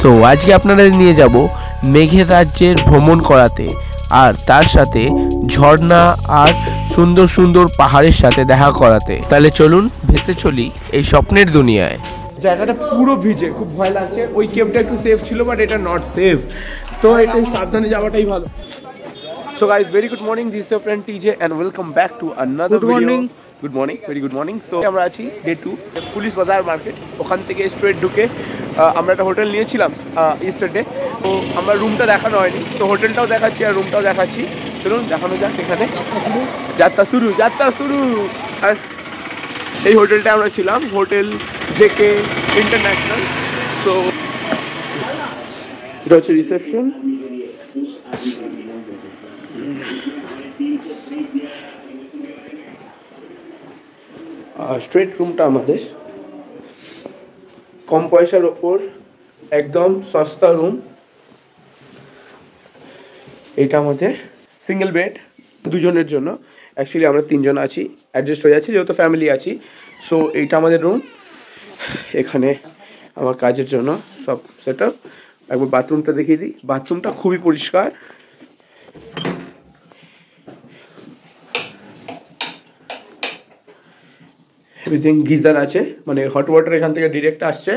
তো আজকে আপনাদের নিয়ে যাব মেঘের রাজ্যের ভ্রমণ করাতে, আর তার সাথে ঝর্ণা আর সুন্দর সুন্দর পাহাড়ের সাথে দেখা করাতে। তাহলে চলুন ভেসে চলি এই স্বপ্নের দুনিয়ায়। জায়গাটা পুরো ভিজে, খুব ভয় লাগছে। ওই কেভটা একটু সেফ ছিল, বাট এটা নট সেফ, তো এটা সাবধানে যাওয়াটাই ভালো। So guys, very good morning. This is your friend TJ and welcome back to another video. Good morning, very good morning. So আমরা আছি ডে 2 পুলিশ বাজার মার্কেট। ওখান থেকে স্ট্রেট ঢুকে আমরা একটা হোটেল নিয়েছিলাম ইস্টারডে। তো আমরা রুমটা দেখানো হয়নি, তো হোটেলটাও দেখাচ্ছি আর রুমটাও দেখাচ্ছি। চলুন দেখানো যাক। এখানে যাত্রা শুরু। আর এই হোটেলটা আমরা ছিলাম, হোটেল জেকে ইন্টারন্যাশনাল। তো এটা হচ্ছে রিসেপশন। স্ট্রেট রুমটা আমাদের কম পয়সার ওপর একদম সস্তা রুম। এটা আমাদের সিঙ্গেল বেড দুজনের জন্য। অ্যাকচুয়ালি আমরা 3 জন আছি, অ্যাডজাস্ট হয়ে যাচ্ছি যেহেতু ফ্যামিলি আছি। সো এইটা আমাদের রুম। এখানে আমার কাজের জন্য সব সেট আপ। একবার বাথরুমটা দেখিয়ে দিই। বাথরুমটা খুবই পরিষ্কার। এভরিথিং গিজার আছে, মানে হট ওয়াটার এখান থেকে ডিরেক্ট আসছে।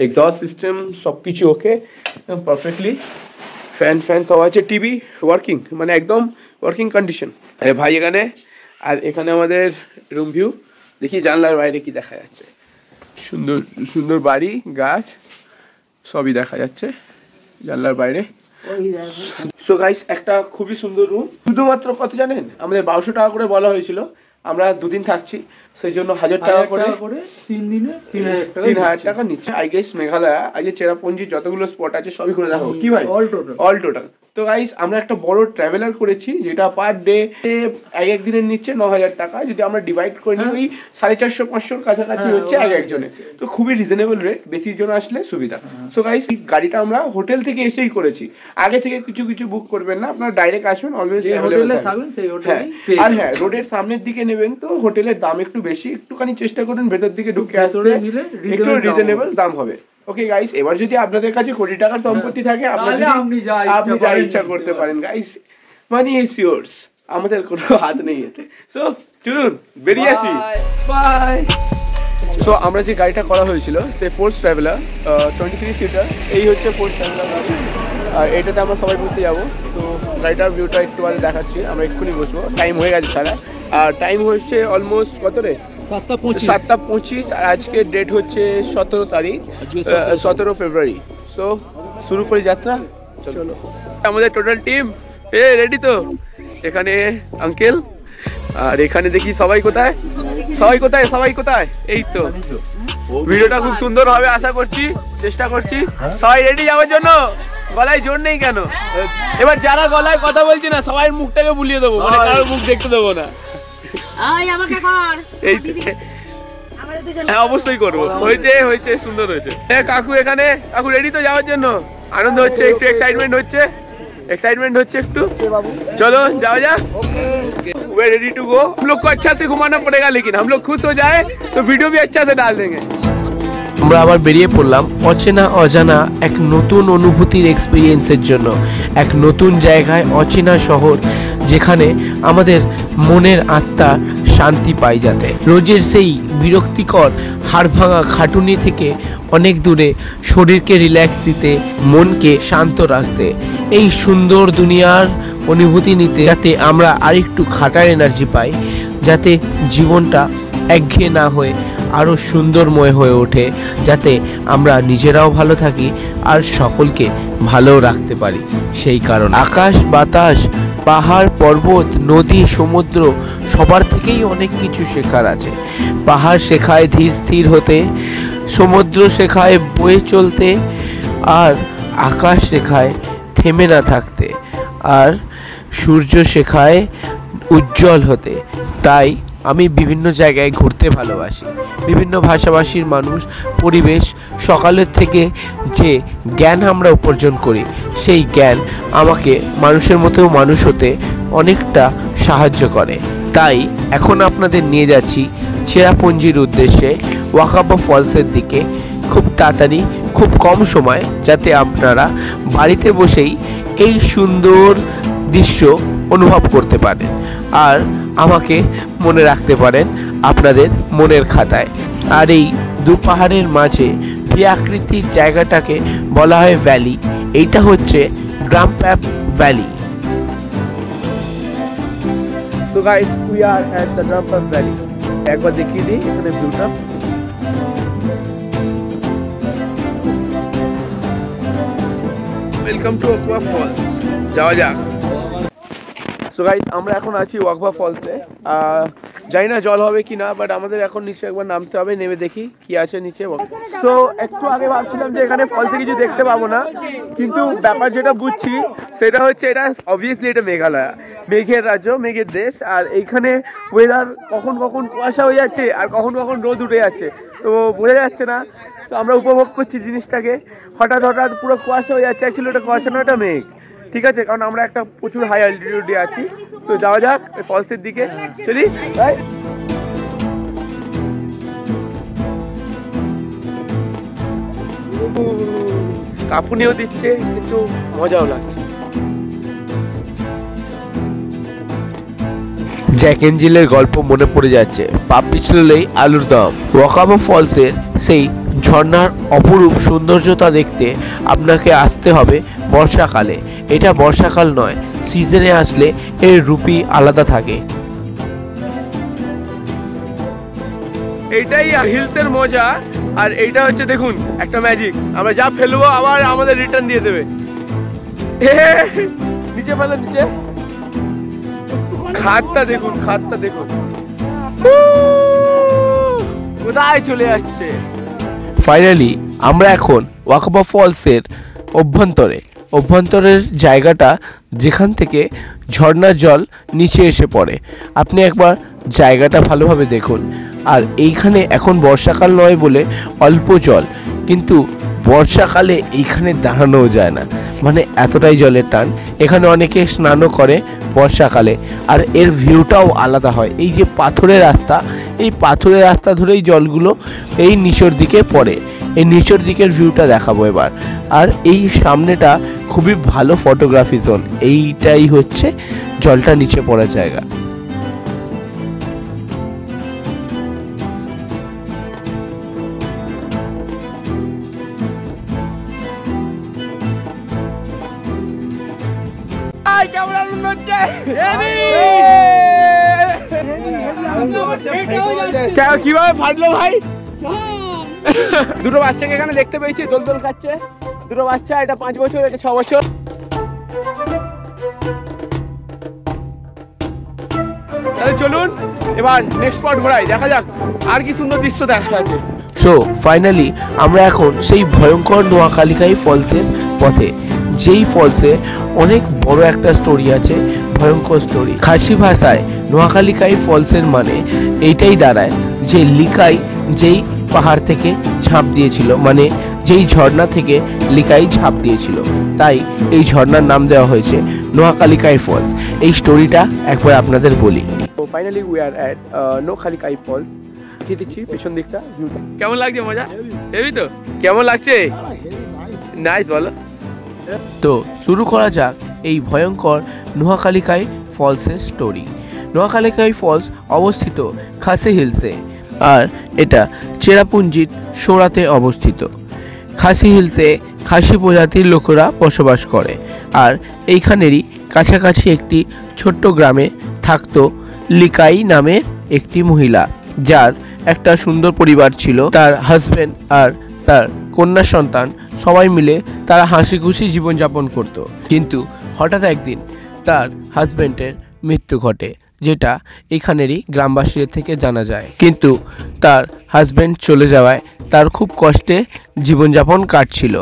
এক্সস্ট সিস্টেম সব কিছু ওকে, একদম পারফেক্টলি। ফ্যান সব আছে, টিভি ওয়ার্কিং, মানে একদম ওয়ার্কিং কন্ডিশন। ভাই এখানে, আর এখানে আমাদের রুম ভিউ। দেখি জানলার বাইরে কি দেখা যাচ্ছে। সুন্দর সুন্দর বাড়ি, গাছ সবই দেখা যাচ্ছে জানলার বাইরে। সো গাইস, একটা খুবই সুন্দর রুম। শুধুমাত্র কত জানেন, আমাদের 1200 টাকা করে বলা হয়েছিল। আমরা 2 দিন থাকছি, সেই জন্য 1000 টাকা করে 3 দিনে 3000 টাকা নিচ্ছে। আই গেস মেঘালয় আজকে চেরাপুঞ্জির যতগুলো স্পট আছে সবই ঘুরে দেখাবো। কি ভাই? All total. তো গাইস, আমরা একটা বড় ট্রাভেলার করেছি, যেটা পার ডে এক দিনের নিচ্ছে 9000 টাকা। যদি আমরা ডিভাইড করে নিই, ওই 450-500 কাছাকাছি হচ্ছে একজনের। তো খুবই রিজনেবল রেট, বেশি জন আসলে সুবিধা। সো গাইস, এই গাড়িটা আমরা হোটেল থেকে এসেই করেছি। আগে থেকে কিছু বুক করবেন না, আপনারা ডাইরেক্ট আসবেন, অলওয়েজ অ্যাভেলেবল থাকবেন সেই হোটেলে। আর হ্যাঁ, রোডের সামনের দিকে নেবেন তো হোটেলের দাম একটু বেশি। একটুখানি চেষ্টা করুন ভেতর দিকে ঢুকে আসতে, একটু রিজনেবল দাম হবে। ওকে গাইস, এবার যদি আপনাদের কাছে কোটি টাকার সম্পত্তি থাকে, আপনি যা ইচ্ছা করতে পারেন গাইস। মানি ইজ ইয়োরস, আমাদের কোনো হাত নেই এতে। সো চলুন বেরিয়ে আসি, বাই। সো আমরা যে গাড়িটা করা হয়েছিল সে ফোর্স ট্রাভেলার 23 সিটার। এই হচ্ছে ফোর্স ট্রাভেলার, আর এটাতে আমরা সবাই বসতে যাবো। তো গাড়িটার ভিউটা একটু বাদে দেখাচ্ছি। আমরা এক্ষুনি বসবো, টাইম হয়ে গেছে সারা। আর টাইম হচ্ছে অলমোস্ট কত রে? 7:25। আর আজকে ডেট হচ্ছে 17 তারিখ, 17 ফেব্রুয়ারি। সো শুরু করি যাত্রা, চলো। আমাদের টোটাল টিম রেডি তো? এখানে আঙ্কেল, আর এখানে দেখি সবাই কোথায়। এই তো, ভিডিওটা খুব সুন্দর হবে আশা করছি, চেষ্টা করছি। সবাই রেডি যাওয়ার জন্য? গলায় জোর নেই কেন? এবার যারা গলায় কথা বলছি না, সবাই মুখটাকে বুলিয়ে দেবো, মানে কারোর মুখ দেখতে দেবো না। হ্যাঁ অবশ্যই করবো। হয়েছে সুন্দর হয়েছে। হ্যাঁ কাকু এখানে, কাকু রেডি তো যাওয়ার জন্য? আনন্দ হচ্ছে, একটু এক্সাইটমেন্ট হচ্ছে একটু। चलो जाओ जा, वे रेडी टू गो। हम लोग को अच्छा से घुमाना पड़ेगा, लेकिन हम लोग खुश हो जाए तो वीडियो भी अच्छा से डाल देंगे। আমরা আবার বেরিয়ে পড়লাম অচেনা অজানা এক নতুন অনুভূতির এক্সপিরিয়েন্সের জন্য, এক নতুন জায়গায়, অচেনা শহর, যেখানে আমাদের মনের আত্মা শান্তি পায়। যাতে রোজের সেই বিরক্তিকর হাড় ভাঙা খাটুনি থেকে অনেক দূরে শরীরকে রিল্যাক্স দিতে, মনকে শান্ত রাখতে, এই সুন্দর দুনিয়ার অনুভূতি নিতে, যাতে আমরা আরেকটু খাটার এনার্জি পাই, যাতে জীবনটা একঘেয়ে না হয়ে আরও সুন্দরময় হয়ে ওঠে, যাতে আমরা নিজেরাও ভালো থাকি আর সকলকে ভালো রাখতে পারি। সেই কারণ আকাশ বাতাস, পাহাড় পর্বত, নদী সমুদ্র সবার থেকেই অনেক কিছু শেখার আছে। পাহাড় শেখায় ধীর স্থির হতে, সমুদ্র শেখায় বয়ে চলতে, আর আকাশ শেখায় থেমে না থাকতে, আর সূর্য শেখায় উজ্জ্বল হতে। তাই আমি বিভিন্ন জায়গায় ঘুরতে ভালোবাসি। বিভিন্ন ভাষাভাষীর মানুষ, পরিবেশ, সকালের থেকে যে জ্ঞান আমরা উপার্জন করি, সেই জ্ঞান আমাকে মানুষের মতো মানুষ হতে অনেকটা সাহায্য করে। তাই এখন আপনাদের নিয়ে যাচ্ছি চেরাপুঞ্জির উদ্দেশ্যে, ওয়াকাবা ফলসের দিকে। খুব তাড়াতাড়ি খুব কম সময়, যাতে আপনারা বাড়িতে বসেই এই সুন্দর দৃশ্য অনুভব করতে পারেন আর আমাকে মনে রাখতে পারেন আপনাদের মনের খাতায়। আর এই দু পাহাড়ের মাঝে ভি আকৃতির জায়গাটাকে বলা হয় ভ্যালি। এইটা হচ্ছে গ্রামপ্যাপ valley. So guys, we are at the Grampap Valley. একবার দেখিয়ে দিই এখানে ভিউটা। ওয়েলকাম টু ওয়াকবা ফলস, যাওয়া যাক। সো গাইস, আমরা এখন আছি ওয়াকবা ফলসে। জানি না জল হবে কি না, বাট আমাদের এখন নিচে একবার নামতে হবে, নেমে দেখি কি আছে নিচে। সো একটু আগে ভাবছিলাম যে এখানে ফলসে কিছু দেখতে পাবো না, কিন্তু ব্যাপার যেটা বুঝছি সেটা হচ্ছে এটা অবভিয়াসলি এটা মেঘালয়, মেঘের রাজ্য, মেঘের দেশ। আর এইখানে ওয়েদার কখন কখন কুয়াশা হয়ে যাচ্ছে আর কখন কখন রোদ উঠে যাচ্ছে, তো বোঝা যাচ্ছে না। তো আমরা উপভোগ করছি জিনিসটাকে। হঠাৎ হঠাৎ পুরো কুয়াশা হয়ে যাচ্ছে, অ্যাকচুয়ালি ওটা কুয়াশা না, ওটা মেঘ, ঠিক আছে, কারণ আমরা একটা প্রচুর হাই অ্যালটিটিউডে আছি। তো যাওয়া যাক ফলসের দিকে, চলি। কাঁপুনিও দিচ্ছে কিন্তু মজাও লাগছে। জ্যাক এন্ড জিলের গল্প মনে পড়ে যাচ্ছে, পা পিছলেই আলুর দম। ওয়াকাবা ফলসের সেই ঝর্ণার অপরূপ সৌন্দর্যতা দেখতে আপনাকে আসতে হবে বর্ষাকালে। এটা বর্ষাকাল নয়, সিজনে আসলে এর রূপই আলাদা থাকে। এইটাই হিলসের মজা। আর এইটা হচ্ছে দেখুন একটা ম্যাজিক, আমরা যা ফেলবো আবার আমাদের রিটার্ন দিয়ে দেবে। নিচে ফেলো, নিচে। খাদটা দেখুন, খাদটা দেখুন কোথায় চলে যাচ্ছে। ফাইনালি আমরা এখন ওয়াকাবা ফলসের অভ্যন্তরের জায়গাটা, যেখান থেকে ঝর্ণার জল নিচে এসে পড়ে। আপনি একবার জায়গাটা ভালোভাবে দেখুন। আর এইখানে এখন বর্ষাকাল নয় বলে অল্প জল, কিন্তু বর্ষাকালে এইখানে দাঁড়ানোও যায় না, মানে এতটাই জলের টান। এখানে অনেকে স্নানও করে বর্ষাকালে। আর এর ভিউটাও আলাদা হয়। এই যে পাথরের রাস্তা, এই পাথরের রাস্তা ধরেই জলগুলো এই নিচের দিকে পড়ে। এই নিচের দিকের ভিউটা দেখাবো এবার। আর এই সামনেটা খুবই ভালো ফটোগ্রাফি জোন। এইটাই হচ্ছে জলটা নিচে পড়ার জায়গা। কিভাবে ফাটলো ভাই? দুটো বাচ্চাকে এখানে দেখতে পেয়েছি, দোল দোল খাচ্ছে। দুটো বাচ্চা, এটা 5 বছর, এটা 6 বছর। চলুন এবার নেক্সট স্পট ঘোরাই, দেখা যাক আর কি সুন্দর দৃশ্য দেখা যাচ্ছে। সো ফাইনালি আমরা এখন সেই ভয়ঙ্কর নোয়াখালীকাই ফলসের পথে, যেই ফলসে অনেক বড় একটা স্টোরি আছে, ভয়ঙ্কর স্টোরি। খাসি ভাষায় নোয়াখালীকাই ফলসের মানে এইটাই দাঁড়ায় যে লিকাই যেই পাহাড় থেকে ঝাঁপ দিয়েছিল, মানে যেই ঝর্ণা থেকে লিকাই ঝাঁপ দিয়েছিল, তাই এই ঝর্ণার নাম দেওয়া হয়েছে নোয়াখালীকাই ফলস। এই স্টোরিটা একবার আপনাদের বলি। ফাইনালি উই আর অ্যাট নোয়াখালীকাই ফলস। দেখিয়ে দিচ্ছি পেছন দিকটা, কেমন লাগছে? মজা হেবি তো? কেমন লাগছে? নাইস, বলো। তো শুরু করা যাক এই ভয়ঙ্কর নোয়াখালীকাই ফলসের স্টোরি। নোয়াখালীকাই ফলস অবস্থিত খাসি হিলসে, আর এটা চেরাপুঞ্জির সোড়াতে অবস্থিত। খাসি হিলসে খাসি প্রজাতির লোকেরা বসবাস করে। আর এইখানেরই কাছাকাছি একটি ছোট্ট গ্রামে থাকতো লিকাই নামের একটি মহিলা, যার একটা সুন্দর পরিবার ছিল। তার হাজব্যান্ড আর তার কন্যা সন্তান সবাই মিলে তারা হাসি খুশি জীবনযাপন করত। কিন্তু হঠাৎ একদিন তার হাজব্যান্ডের মৃত্যু ঘটে, যেটা এখানেরই গ্রামবাসীদের থেকে জানা যায়। কিন্তু তার হাজব্যান্ড চলে যাওয়ায় তার খুব কষ্টে জীবনযাপন কাটছিল,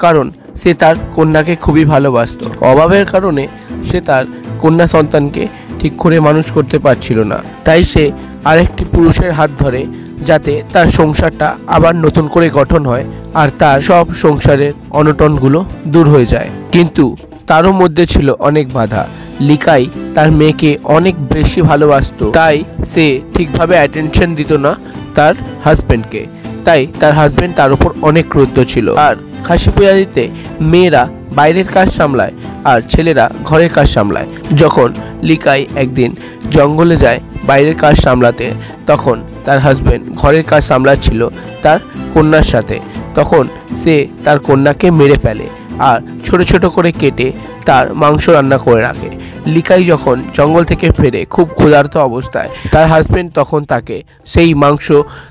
কারণ সে তার কন্যাকে খুবই ভালোবাসতো। অভাবের কারণে সে তার কন্যা সন্তানকে ঠিক করে মানুষ করতে পারছিল না, তাই সে আরেকটি পুরুষের হাত ধরে, যাতে তার সংসারটা আবার নতুন করে গঠন হয় আর তার সব সংসারের অনটনগুলো দূর হয়ে যায়। কিন্তু তারও মধ্যে ছিল অনেক বাধা। লিকাই তার মেয়েকে অনেক বেশি ভালোবাসতো, তাই সে ঠিকভাবে অ্যাটেনশন দিত না তার হাজব্যান্ডকে। তাই তার হাজবেন্ড তার উপর অনেক ক্রুদ্ধ ছিল। আর খাসি প্রজাতিতে মেয়েরা বাইরের কাজ সামলায় আর ছেলেরা ঘরের কাজ সামলায়। যখন লিকাই একদিন জঙ্গলে যায় বাইরের কাজ সামলাতে, তখন তার হাজবেন্ড ঘরের কাজ সামলাচ্ছিল তার কন্যার সাথে। তখন সে তার কন্যাকে মেরে ফেলে আর ছোট ছোট করে কেটে তার মাংস রান্না করে রাখে। লিকাই যখন জঙ্গল থেকে ফেরে খুব ক্ষুধার্ত অবস্থায়, তার হাজবেন্ড তখন তাকে সেই মাংস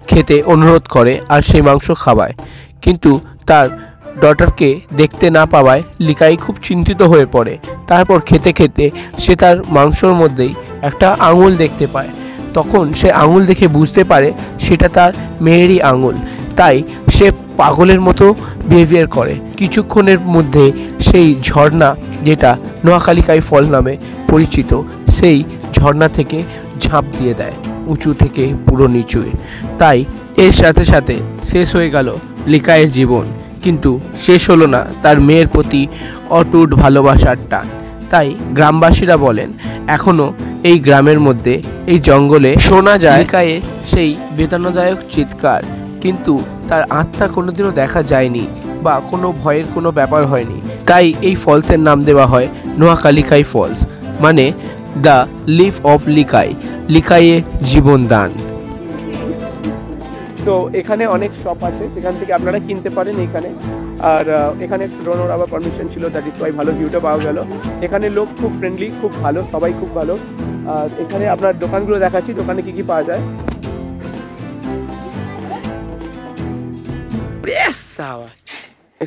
খেতে অনুরোধ করে আর সেই মাংস খাওয়ায়। কিন্তু তার ডটারকে দেখতে না পাওয়ায় লিকাই খুব চিন্তিত হয়ে পড়ে। তারপর খেতে খেতে সে তার মাংসর মধ্যেই একটা আঙুল দেখতে পায়। তখন সে আঙুল দেখে বুঝতে পারে সেটা তার মেয়েরই আঙুল। তাই সে পাগলের মতো বিহেভিয়ার করে। কিছুক্ষণের মধ্যে সেই ঝর্ণা, যেটা নোয়াখালীকাই ফল নামে পরিচিত, সেই ঝর্ণা থেকে ঝাঁপ দিয়ে দেয় উঁচু থেকে পুরো নিচুয়ে। তাই এর সাথে সাথে শেষ হয়ে গেল লিকাইয়ের জীবন। কিন্তু শেষ হলো না তার মেয়ের প্রতি অটুট ভালোবাসার টান। তাই গ্রামবাসীরা বলেন এখনও এই গ্রামের মধ্যে, এই জঙ্গলে শোনা যায় লিকাইয়ের সেই বেদনাদায়ক চিৎকার, কিন্তু তার আত্মা কোনোদিনও দেখা যায়নি বা কোনো ভয়ের কোনো ব্যাপার হয়নি। তাই এই ফলসের নাম দেওয়া হয় নোয়াখালীকাই ফলস, মানে দ্য লিফ অফ লিকাই, লিকাইয়ের জীবনদান। তো এখানে অনেক শপ আছে, এখান থেকে আপনারা কিনতে পারেন এখানে। আর এখানে ড্রোনের আবার পারমিশন ছিল, দ্যাট ইজ ওয়াই ভালো ভিউটা পাওয়া গেল। এখানে লোক খুব ফ্রেন্ডলি, খুব ভালো, সবাই খুব ভালো। আর এখানে আপনার দোকানগুলো দেখাচ্ছি, দোকানে কী কী পাওয়া যায়।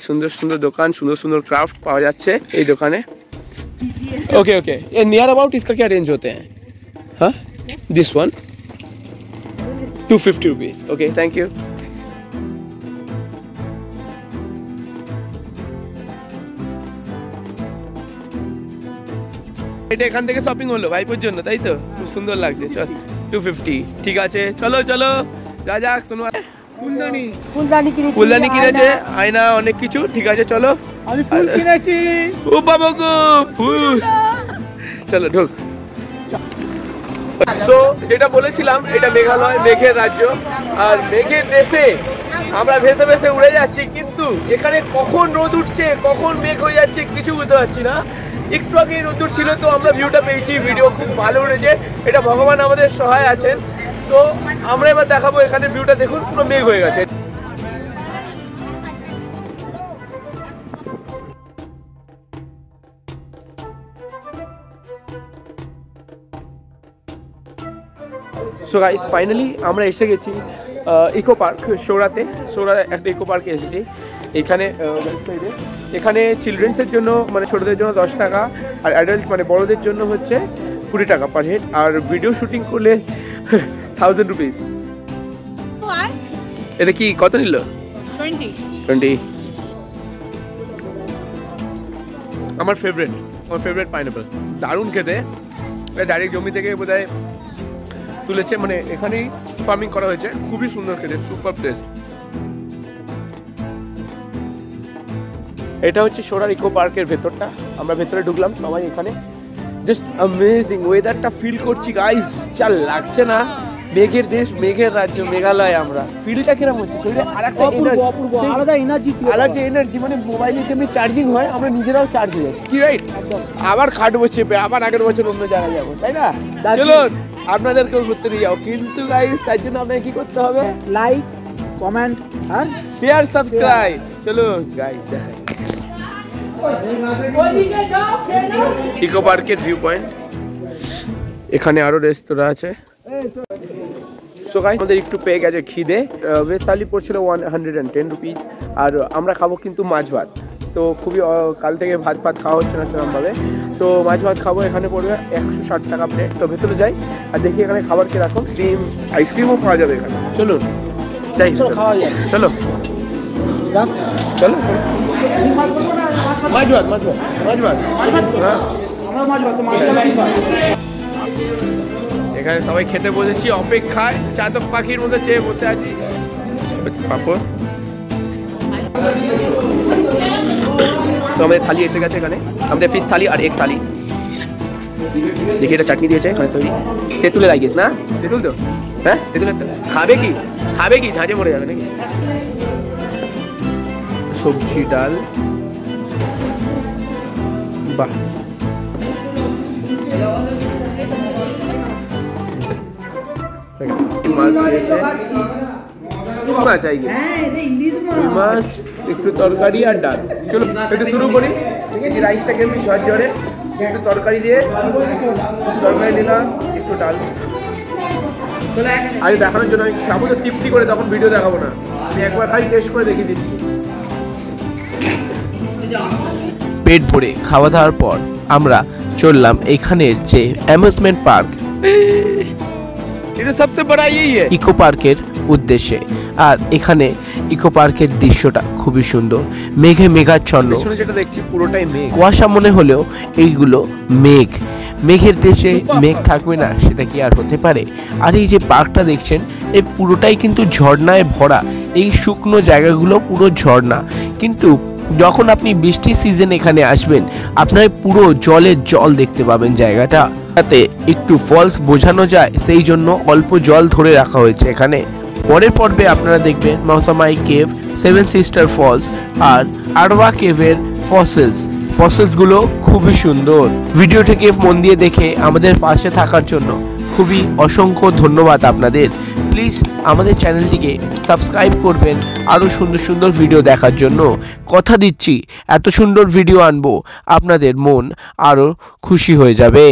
সুন্দর সুন্দর দোকান, সুন্দর সুন্দর क्राफ्ट पावा जाच्छे এই দোকানে। ओके ओके, ये नियर अबाउट इसका क्या रेंज होते हैं? हाँ, this one 250 rupees. Okay, thank you. এটা এখান থেকে শপিং হলো ভাইপোর জন্য, তাই তো? খুব সুন্দর লাগছে। চল 250, ঠিক আছে, চলো চলো যা যাক। শোনো, ফুলদানি কিনেছে, আয়না, অনেক কিছু। ঠিক আছে চলো, আমি ফুল কিনেছি। ও বাবা গো, ফুল। চলো ঢোক। তো যেটা বলেছিলাম, এটা মেঘালয়, মেঘের রাজ্য। আর মেঘের দেশে আমরা ভেসে ভেসে উড়ে যাচ্ছি, কিন্তু এখানে কখন রোদ উঠছে, কখন মেঘ হয়ে যাচ্ছে কিছু বুঝতে পারছি না। একটু আগে রোদ উঠছিল, তো আমরা ভিউটা পেয়েছি। ভিডিও খুব ভালো উঠেছে, এটা ভগবান আমাদের সহায় আছেন। তো আমরা এবার দেখাবো এখানে ভিউটা, দেখুন পুরো মেঘ হয়ে গেছে। সো গাইস, ফাইনালি আমরা এসে গেছি ইকো পার্ক সোরাতে। সোরা একটা ইকো পার্কে এসেছি। এখানে এখানে চিলড্রেন্সের জন্য, মানে ছোটদের জন্য 10 টাকা, আর অ্যাডাল্ট মানে বড়দের জন্য হচ্ছে 20 টাকা পার হেড। আর ভিডিও শুটিং করলে 1000 রুপিস। এটা কি কত নিল? 20। আমার ফেভারিট পাইনাপল, দারুণ খেতে। ডাইরেক্ট জমি থেকে বোধহয় তুলেছে, মানে এখানেই ফার্মিং করা হয়েছে। খুবই সুন্দর খেতে, সুপার টেস্ট। এটা হচ্ছে সোরার ইকো পার্কের ভেতরটা। আমরা ভেতরে ঢুকলাম সবাই। এখানে জাস্ট অ্যামেজিং ওয়েদারটা ফিল করছি গাইস, যা লাগছে না। মেঘের দেশ, মেঘের রাজ্য, মেঘালয়। আমরা ফিলটা কিরকম হচ্ছে শরীরে, আলাদা এনার্জি, মানে মোবাইলে যেমনি চার্জিং হয়, আমরা নিজেরাও চার্জ হয়ে যাই, কি রাইট? আবার খাটবো চেপে, আবার আগের বছর অন্য জায়গায় যাবো, তাই না? চলুন আপনাদেরকেও ঘুরতে নিয়ে যাও, কিন্তু গাইস তার জন্য আপনাকে কি করতে হবে? লাইক, কমেন্ট আর শেয়ার, সাবস্ক্রাইব। চলুন গাইস দেখাই ইকো পার্কের ভিউ পয়েন্ট। এখানে আরো রেস্তোরাঁ আছে। সো গাইস, আমাদের একটু পেয়ে গেছে খিদে। ভেজ থালি পড়ছিল 110 রুপিস। আর আমরা খাবো কিন্তু মাছ ভাত। তো খুবই কাল থেকে ভাত খাওয়া হচ্ছে না সেরকমভাবে, তো মাছ ভাত খাবো। এখানে পড়বে 160 টাকা প্লেট। তো ভেতরে যাই আর দেখি এখানে খাবার কিরকম। আইসক্রিমও পাওয়া যাবে এখানে। চলুন যাই, খাওয়া যায়। চলো চলো, মাছ ভাত হ্যাঁ। এখানে সবাই খেতে বসেছি, অপেক্ষায় চাতক পাখির মধ্যে চেয়ে বসে আছি। পাপড়, তো আমাদের থালি এসে গেছে। এখানে আমাদের ফিশ থালি আর এক থালি। দেখি এটা চাটনি দিয়েছে এখানে তৈরি, তেঁতুলে লাগিয়েছে না? তেঁতুল তো হ্যাঁ খাবে কি ঝাঁঝে মরে যাবে নাকি? সবজি ডাল, বাহ মাছ, একটু তরকারি আর ডাল। চলো একটু শুরু করি। রাইসটাকে আমি ঝরঝরে একটু তরকারি দিয়ে, তরকারি দিলাম, একটু ডাল। আগে দেখানোর জন্য আমি খাবো তো তৃপ্তি করে, তখন ভিডিও দেখাবো না, আমি একবার খালি টেস্ট করে দেখিয়ে দিচ্ছি। পেট ভরে খাওয়া দাওয়ার পর আমরা চললাম এখানের যে অ্যামিউজমেন্ট পার্ক ইকো পার্কের উদ্দেশ্যে। আর এখানে ইকো পার্কের দৃশ্যটা খুবই সুন্দর, মেঘে মেঘাচ্ছন্ন, যেটা দেখছি পুরোটাই মেঘ, কুয়াশা মনে হলেও এইগুলো মেঘ। মেঘের দেশে মেঘ থাকবে না, সেটা কি আর হতে পারে? আর এই যে পার্কটা দেখছেন, এই পুরোটাই কিন্তু ঝর্ণায় ভরা। এই শুকনো জায়গাগুলো পুরো ঝর্ণা, কিন্তু যখন আপনি বৃষ্টির সিজন এখানে আসবেন, আপনার পুরো জলের জল দেখতে পাবেন। জায়গাটা তাতে একটু ফলস বোঝানো যায়, সেই জন্য অল্প জল ধরে রাখা হয়েছে এখানে। পরের পর্বে আপনারা দেখবেন মৌসামাই কেভ, সেভেন সিস্টার ফলস আর আরওয়া কেভের ফসিলসগুলো খুবই সুন্দর। ভিডিওটিকে মন দিয়ে দেখে আমাদের পাশে থাকার জন্য খুবই অসংখ্য ধন্যবাদ আপনাদের। প্লিজ আমাদের চ্যানেলটিকে সাবস্ক্রাইব করবেন আরও সুন্দর সুন্দর ভিডিও দেখার জন্য। কথা দিচ্ছি এত সুন্দর ভিডিও আনবো, আপনাদের মন আরও খুশি হয়ে যাবে।